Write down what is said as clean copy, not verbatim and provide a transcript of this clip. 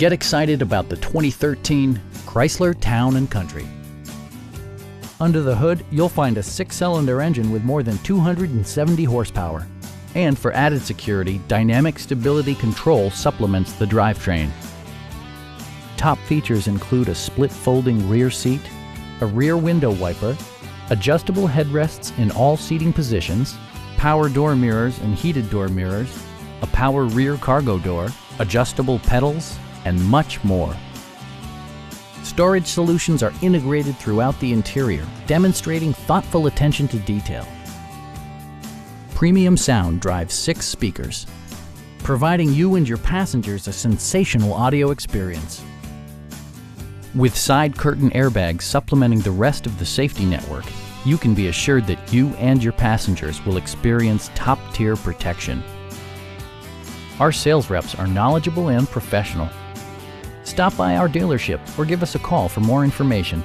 Get excited about the 2013 Chrysler Town Country. Under the hood, you'll find a 6-cylinder engine with more than 270 horsepower. And for added security, dynamic stability control supplements the drivetrain. Top features include a split folding rear seat, a rear window wiper, adjustable headrests in all seating positions, power door mirrors and heated door mirrors, a power rear cargo door, adjustable pedals, and much more. Storage solutions are integrated throughout the interior, demonstrating thoughtful attention to detail. Premium sound drives 6 speakers, providing you and your passengers a sensational audio experience. With side curtain airbags supplementing the rest of the safety network, you can be assured that you and your passengers will experience top-tier protection. Our sales reps are knowledgeable and professional. Stop by our dealership or give us a call for more information.